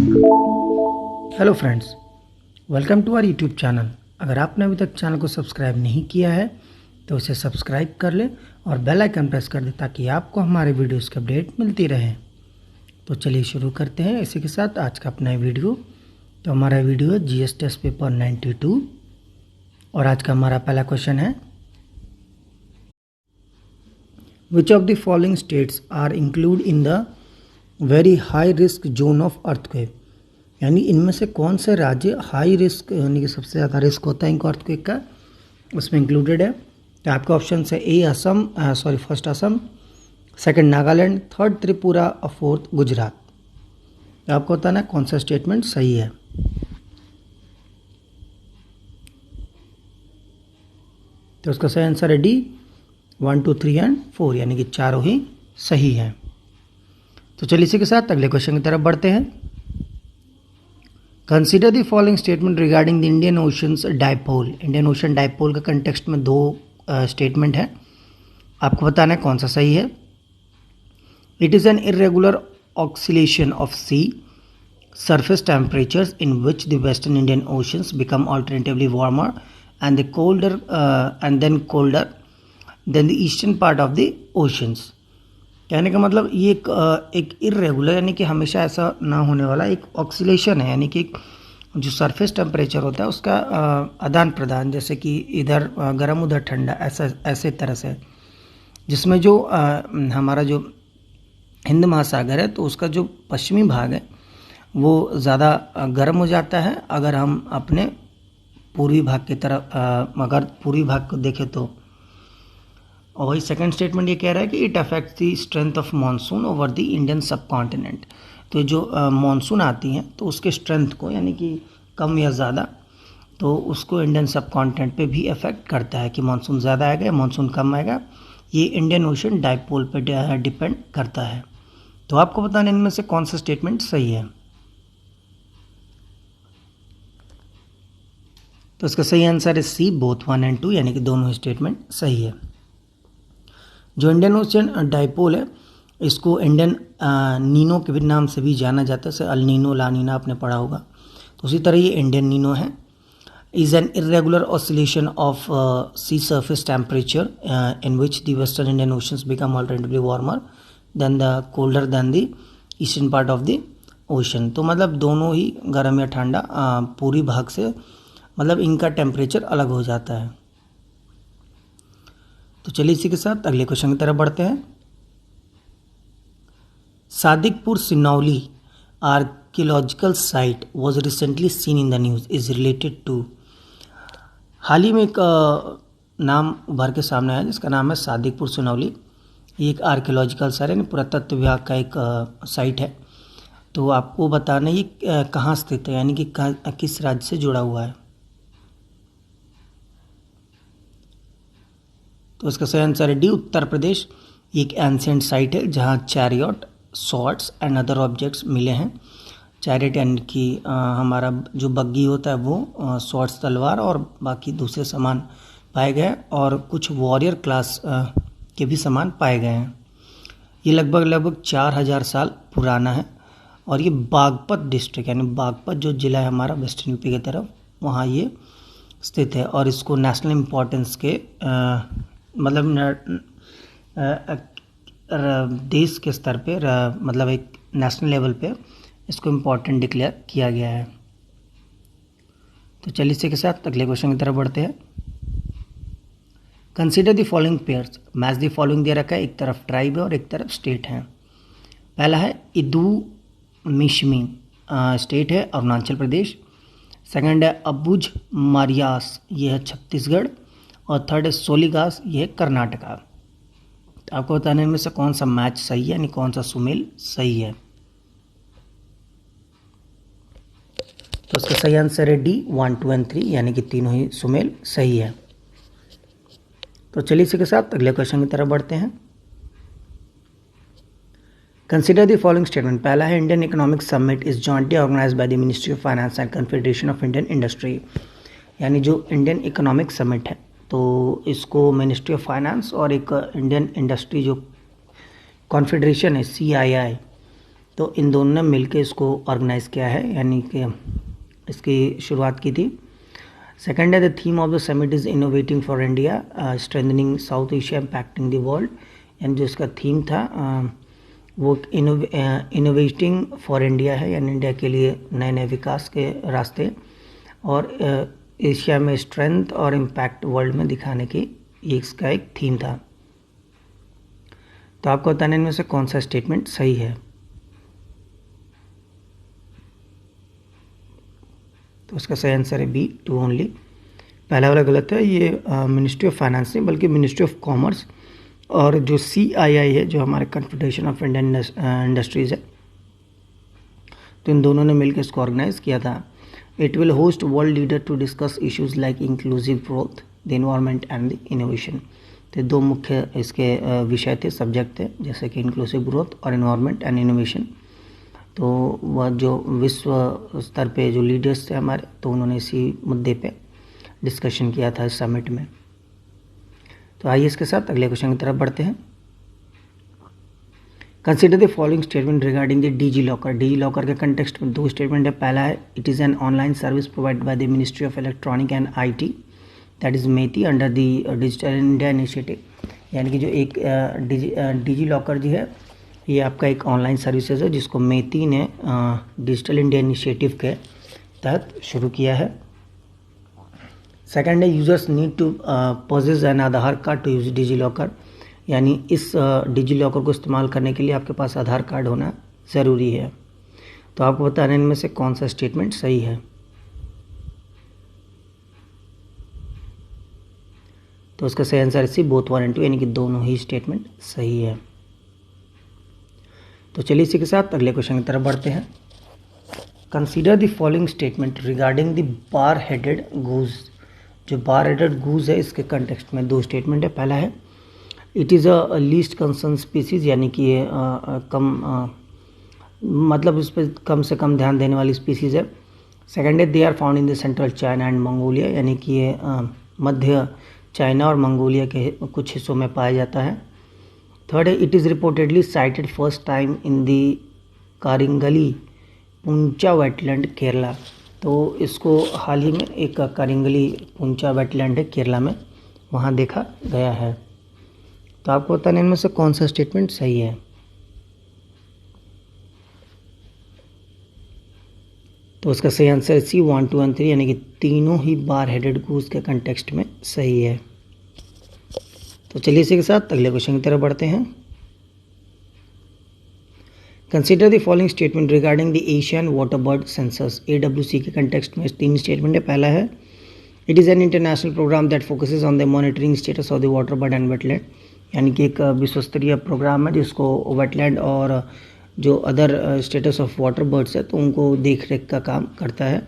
Hello friends, welcome to our YouTube channel. अगर आपने अभी तक चैनल को सब्सक्राइब नहीं किया है तो इसे सब्सक्राइब कर ले और बेल आइकन प्रेस कर दे ताकि आपको हमारे वीडियोस की अपडेट मिलती रहे। तो चलिए शुरू करते हैं इसी के साथ आज का अपना वीडियो। तो हमारा वीडियो है जीएस टेस्ट पेपर 92 और आज का हमारा पहला क्वेश्चन है, which of the following states are include in the very high risk zone of earthquake. यानी इनमें से कौन से राज्य हाई रिस्क यानी कि सबसे ज़्यादा रिस्क होता है इनको अर्थक्वेक का, उसमें इंक्लूडेड है। तो आपके ऑप्शन है A Assam, first Assam, second Nagaland, third Tripura और फोर्थ गुजरात। तो आपको बताना कौन सा स्टेटमेंट सही है। तो उसका सही आंसर है डी, 1, 2, 3 एंड 4 यानी कि चारों ही सही है। तो चलिए इसी के साथ अगले क्वेश्चन की तरफ बढ़ते हैं। Consider the following statement regarding the Indian oceans dipole. Indian ocean dipole का कंटेक्स्ट में दो स्टेटमेंट है, आपको बताना है कौन सा सही है। It is an irregular oscillation of sea surface temperatures in which the western Indian oceans become alternatively warmer and then colder than the eastern part of the oceans। कहने का मतलब ये एक इरेगुलर यानी कि हमेशा ऐसा ना होने वाला एक ऑक्सीलेशन है, यानी कि जो सरफेस टेम्परेचर होता है उसका आदान प्रदान, जैसे कि इधर गर्म उधर ठंडा, ऐसे तरह से, जिसमें जो हमारा जो हिंद महासागर है तो उसका जो पश्चिमी भाग है वो ज़्यादा गर्म हो जाता है अगर हम अपने पूर्वी भाग की तरफ अगर पूर्वी भाग को देखें तो। और वही सेकंड स्टेटमेंट ये कह रहा है कि it affects the strength of monsoon over the Indian सब कॉन्टिनेंट। तो जो मानसून आती हैं तो उसके स्ट्रेंथ को यानी कि कम या ज़्यादा, तो उसको इंडियन सब कॉन्टिनेंट पे भी अफेक्ट करता है कि मानसून ज़्यादा आएगा या मानसून कम आएगा। ये इंडियन ओशन डाइपोल पे डिपेंड करता है। तो आपको बताना इनमें से कौन सा स्टेटमेंट सही है। तो इसका सही आंसर है सी, बोथ 1 एंड 2 यानी कि दोनों स्टेटमेंट सही है। जो इंडियन ओशन डाइपोल है इसको इंडियन नीनो के भी नाम से भी जाना जाता है, जैसे अल नीनो, ला नीना आपने पढ़ा होगा, तो उसी तरह ये इंडियन नीनो है। Is an irregular oscillation of sea surface temperature in which the western Indian oceans become alternatively warmer then the colder than the eastern part of the ocean. तो मतलब दोनों ही गर्म या ठंडा पूरी भाग से, मतलब इनका टेम्परेचर अलग हो जाता है। तो चलिए इसी के साथ अगले क्वेश्चन की तरफ बढ़ते हैं। Sadikpur Sinauli archaeological site was recently seen in the news is related to. हाल ही में एक नाम उभर के सामने आया जिसका नाम है सादिकपुर सिनौली। ये एक आर्कियोलॉजिकल साइट यानी पुरातत्व विभाग का एक साइट है। तो आपको बताना ये कहाँ स्थित है, यानी कि किस राज्य से जुड़ा हुआ है। तो इसका सही आंसर है डी, उत्तर प्रदेश। ये एक एंशिएंट साइट है जहाँ chariot, swords and other objects मिले हैं। चैरियट यानी कि हमारा जो बग्गी होता है वो, स्वॉर्ड्स तलवार और बाकी दूसरे सामान पाए गए, और कुछ वॉरियर क्लास के भी सामान पाए गए हैं। ये लगभग 4000 साल पुराना है और ये बागपत डिस्ट्रिक्ट यानी बागपत जो ज़िला है हमारा वेस्टर्न यूपी की तरफ, वहाँ ये स्थित है। और इसको नेशनल इम्पोर्टेंस के मतलब देश के स्तर पे, मतलब एक नेशनल लेवल पे इसको इम्पोर्टेंट डिक्लेयर किया गया है। तो चलिए इसी के साथ अगले क्वेश्चन की तरफ बढ़ते हैं। Consider the following pairs, match the following दे रखा है, एक तरफ ट्राइब है और एक तरफ स्टेट है। पहला है इदू मिशमी, स्टेट है अरुणाचल प्रदेश। सेकंड है अबुझ मारियास, ये है छत्तीसगढ़। और थर्ड है सोलिगास, ये है कर्नाटका। तो आपको बताने में से कौन सा मैच सही है, यानी कौन सा सुमेल सही है। तो इसका सही आंसर है डी, 1, 2 एंड 3 यानी कि तीनों ही सुमेल सही है। तो चलिए इसी के साथ अगले क्वेश्चन की तरफ बढ़ते हैं। Consider the following statement. पहला है Indian economic summit is jointly organised by the ministry of finance and confederation of Indian industry. यानी जो इंडियन इकोनॉमिक समिट है तो इसको मिनिस्ट्री ऑफ फाइनेंस और एक इंडियन इंडस्ट्री जो कॉन्फेडरेशन है CII, तो इन दोनों ने मिलकर इसको ऑर्गेनाइज़ किया है, यानी कि इसकी शुरुआत की थी। सेकेंड है the theme of the summit is innovating for India strengthening south Asia impacting the world, यानी जो इसका थीम था वो इनोवेटिंग फॉर इंडिया है, यानी इंडिया के लिए नए नए विकास के रास्ते और एशिया में स्ट्रेंथ और इम्पैक्ट वर्ल्ड में दिखाने की ये इसका एक थीम था। तो आपको बताने इनमें से कौन सा स्टेटमेंट सही है। तो उसका सही आंसर है बी, 2 ओनली। पहला वाला गलत है, ये मिनिस्ट्री ऑफ फाइनेंस नहीं बल्कि मिनिस्ट्री ऑफ कॉमर्स और जो CII है जो हमारे कन्फेडरेशन ऑफ इंडियन इंडस्ट्रीज़ है, तो इन दोनों ने मिलकर इसको ऑर्गेनाइज किया था। It will host world leader to discuss issues like inclusive growth, the environment and the innovation. तो 2 मुख्य इसके विषय थे, सब्जेक्ट थे, जैसे कि इंक्लूसिव ग्रोथ और इन्वायरमेंट एंड इनोवेशन। तो वह जो विश्व स्तर पे जो लीडर्स थे हमारे, तो उन्होंने इसी मुद्दे पे डिस्कशन किया था इस समिट में। तो आइए इसके साथ अगले क्वेश्चन की तरफ बढ़ते हैं। Consider the following statement regarding the DigiLocker. DigiLocker के कंटेक्स्ट में 2 स्टेटमेंट है। पहला है it is an online service provide by the ministry of electronic and IT, that is MeitY, under the digital India initiative. यानी कि जो एक digi locker जी है, ये आपका एक ऑनलाइन सर्विसेज है जिसको मेती ने डिजिटल इंडिया इनिशिएटिव के तहत शुरू किया है। सेकंड है users need to possess an Aadhaar card to use DigiLocker, यानी इस डिजी लॉकर को इस्तेमाल करने के लिए आपके पास आधार कार्ड होना ज़रूरी है। तो आपको बताना इनमें से कौन सा स्टेटमेंट सही है। तो उसका सही आंसर है सी, बोथ 1 and 2, यानी कि दोनों ही स्टेटमेंट सही है। तो चलिए इसी के साथ अगले क्वेश्चन की तरफ बढ़ते हैं। Consider the following statement regarding the bar headed goose. जो बार हेडेड गूज है इसके कंटेक्स्ट में 2 स्टेटमेंट है। पहला है it is a least concern species, यानी कि ये मतलब इस पर कम से कम ध्यान देने वाली स्पीसीज़ है। सेकेंड है they are found in the central China and Mongolia, यानी कि ये मध्य चाइना और मंगोलिया के कुछ हिस्सों में पाया जाता है। थर्ड है it is reportedly sighted first time in the Karingali Puncha wetland Kerala. तो इसको हाल ही में एक कारिंगली पुंचा वेटलैंड है केरला में, वहाँ देखा गया है। तो आपको बताना इनमें से कौन सा स्टेटमेंट सही है। तो उसका सही आंसर है सी, 1, 2 and 3, यानी कि तीनों ही बार हेडेड गूज के कंटेक्स्ट में सही है। तो चलिए इसी के साथ अगले क्वेश्चन की तरफ बढ़ते हैं। Consider the following statement regarding the Asian water bird census. AWC के कंटेक्स्ट में 3 स्टेटमेंट है। पहला है it is an international programme that focuses on the monitoring status of the water bird and wetland, यानी कि एक विश्व स्तरीय प्रोग्राम है जिसको वेटलैंड और जो other status of water birds है तो उनको देख रेख का काम करता है।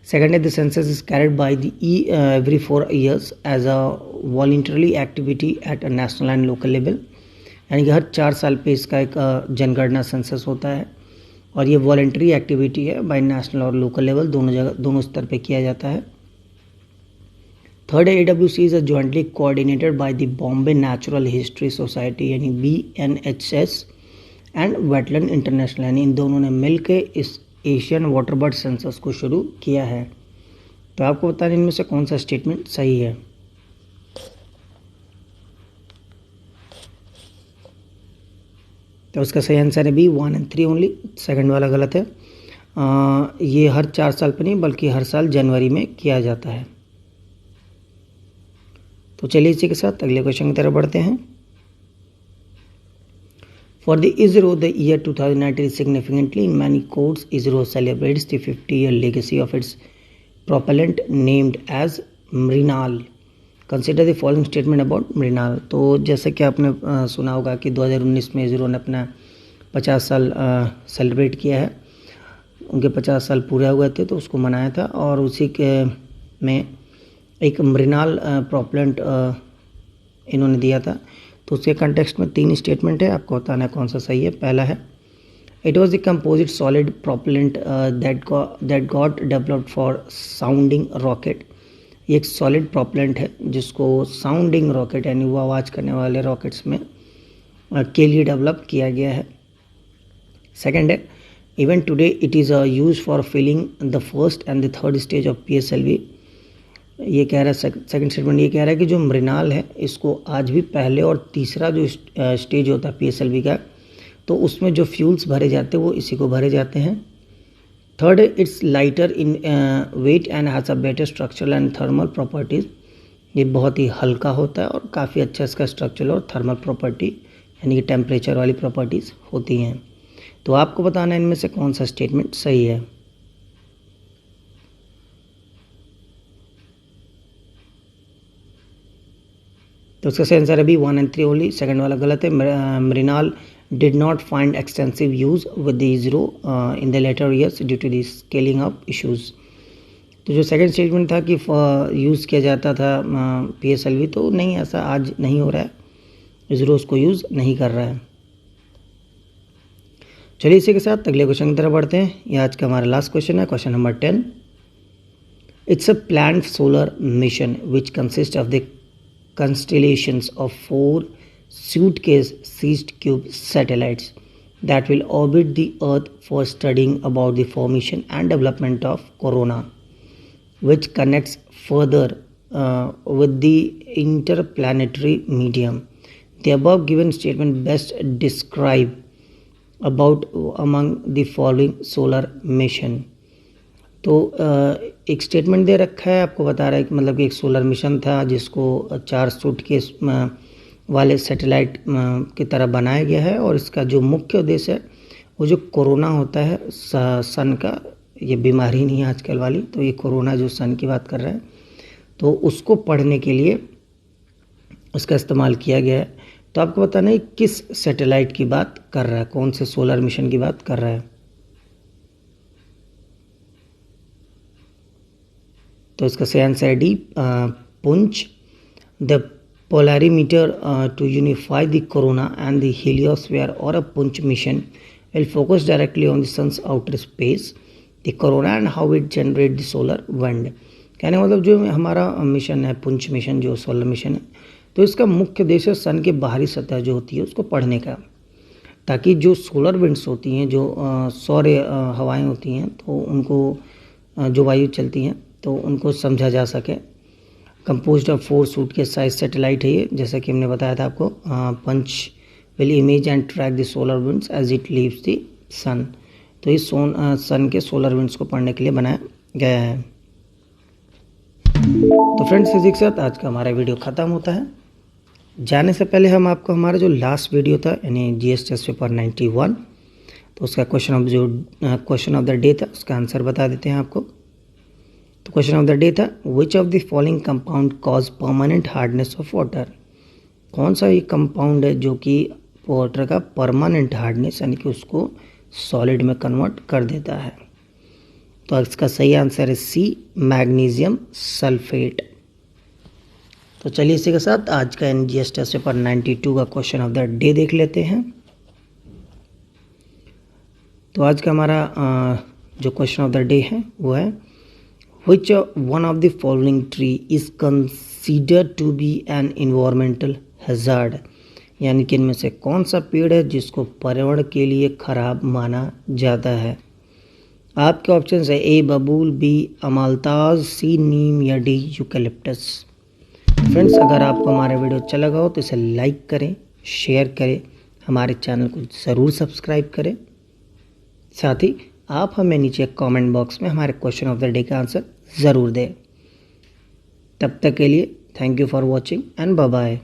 सेकेंड है the census is carried by the every 4 years as a voluntary activity at a national and local level, यानी कि हर 4 साल पे इसका एक जनगणना सेंसस होता है और ये वॉलंटरी एक्टिविटी है, बाय नेशनल और लोकल लेवल दोनों स्तर पे किया जाता है। थर्ड है AWC is jointly coordinated by the Bombay natural history society, यानी BNHS एंड वेटलैंड इंटरनेशनल, यानी इन दोनों ने मिलकर इस एशियन वाटर बर्ड सेंसस को शुरू किया है। तो आपको बताना इनमें से कौन सा स्टेटमेंट सही है। तो उसका सही आंसर है बी, 1 and 3 ओनली। सेकंड वाला गलत है। ये हर 4 साल पर नहीं बल्कि हर साल जनवरी में किया जाता है। तो चलिए इसी के साथ अगले क्वेश्चन की तरफ बढ़ते हैं। For the ISRO, the year 2019 is significantly in many codes. ISRO celebrates the 50-year legacy of its propellant named as Mrinal. Consider the following statement about Mrinal. तो जैसे कि आपने सुना होगा कि 2019 में ISRO ने अपना 50 साल सेलिब्रेट किया है, उनके 50 साल पूरे हुए थे तो उसको मनाया था और उसी के में एक मृणाल प्रोपेलेंट इन्होंने दिया था। तो उसके कंटेक्स्ट में 3 स्टेटमेंट है, आपको बताना है कौन सा सही है। पहला है it was the composite solid propellant that got developed for sounding rocket. ये एक सॉलिड प्रोपेलेंट है जिसको साउंडिंग रॉकेट यानी वो आवाज़ करने वाले रॉकेट्स में के लिए डेवलप किया गया है। सेकेंड है, even today it is use for filling the first and the third stage of PSLV। ये कह रहा है, सेकंड स्टेटमेंट ये कह रहा है कि जो मृणाल है इसको आज भी पहले और तीसरा जो स्टेज होता है PSLV का, तो उसमें जो फ्यूल्स भरे जाते हैं वो इसी को भरे जाते हैं। Third, it's lighter in weight and has a better structural and thermal properties. ये बहुत ही हल्का होता है और काफ़ी अच्छा इसका स्ट्रक्चरल और थर्मल प्रॉपर्टी यानी कि टेम्परेचर वाली प्रॉपर्टीज़ होती हैं। तो आपको बताना है इनमें से कौन सा स्टेटमेंट सही है। तो उसका सही आंसर अभी 1 and 3 ओनली, सेकंड वाला गलत है। Mrinal did not find extensive use with the ISRO in the later years due to the scaling up issues. तो जो सेकंड स्टेटमेंट था कि यूज़ किया जाता था PSLV, तो नहीं, ऐसा आज नहीं हो रहा है, ISRO उसको यूज़ नहीं कर रहा है। चलिए इसी के साथ अगले क्वेश्चन की तरफ बढ़ते हैं। ये आज का हमारा लास्ट क्वेश्चन है, question number 10। It's a planned solar mission which consist of the constellations of 4 suitcase sized cube satellites that will orbit the Earth for studying about the formation and development of corona, which connects further with the interplanetary medium. The above given statement best describe about among the following solar mission. तो एक statement दे रखा है, आपको बता रहा है कि मतलब कि एक सोलर मिशन था जिसको 4 सूटकेस वाले सैटेलाइट की तरह बनाया गया है, और इसका जो मुख्य उद्देश्य है वो जो कोरोना होता है सन का, ये बीमारी नहीं है आजकल वाली, तो ये कोरोना जो सन की बात कर रहा है, तो उसको पढ़ने के लिए उसका इस्तेमाल किया गया है। तो आपको बताना है किस सैटेलाइट की बात कर रहा है, कौन से सोलर मिशन की बात कर रहा है। तो इसका सही आंसर है D, PUNCH. The polarimeter to unify the corona and the heliosphere और a PUNCH mission will focus directly on the sun's outer space, the corona and how it generate the solar wind. कहने का मतलब जो हमारा mission है, PUNCH mission जो solar mission है, तो इसका मुख्य उद्देश्य सन के बाहरी सतह जो होती है उसको पढ़ने का, ताकि जो सोलर विंड्स होती हैं, जो सौर हवाएं होती हैं, तो उनको जो वायु चलती हैं तो उनको समझा जा सके। Composed of 4 suitcase size satellite है ये, जैसा कि हमने बताया था आपको। PUNCH will image and track the solar winds as it leaves the sun. तो इस सन के सोलर विंड्स को पढ़ने के लिए बनाया गया है। तो फ्रेंड्स, इसी के साथ आज का हमारा वीडियो ख़त्म होता है। जाने से पहले हम आपको हमारा जो लास्ट वीडियो था यानी GS टेस्ट पेपर 91, तो उसका क्वेश्चन ऑफ द डे था, उसका आंसर बता देते हैं आपको। तो क्वेश्चन ऑफ द डे था, विच of the following compound cause permanent hardness of water. कौन सा ये कंपाउंड है जो कि वाटर का परमानेंट हार्डनेस यानी कि उसको सॉलिड में कन्वर्ट कर देता है। तो इसका सही आंसर है सी, मैग्नीशियम सल्फेट। तो चलिए इसी के साथ आज का GS टेस्ट पेपर 92 का क्वेश्चन ऑफ द डे देख लेते हैं। तो आज का हमारा जो क्वेश्चन ऑफ द डे है वो है, Which one of the following tree is considered to be an environmental hazard? यानी कि इनमें से कौन सा पेड़ है जिसको पर्यावरण के लिए खराब माना जाता है। आपके ऑप्शन है ए बबूल, बी अमालताज, सी नीम या डी यूकलिप्टस। फ्रेंड्स, अगर आपको हमारा वीडियो अच्छा लगा हो तो इसे लाइक करें, शेयर करें, हमारे चैनल को ज़रूर सब्सक्राइब करें। साथ ही आप हमें नीचे कमेंट बॉक्स में हमारे क्वेश्चन ऑफ द डे का आंसर ज़रूर दें। तब तक के लिए thank you for watching and bye bye.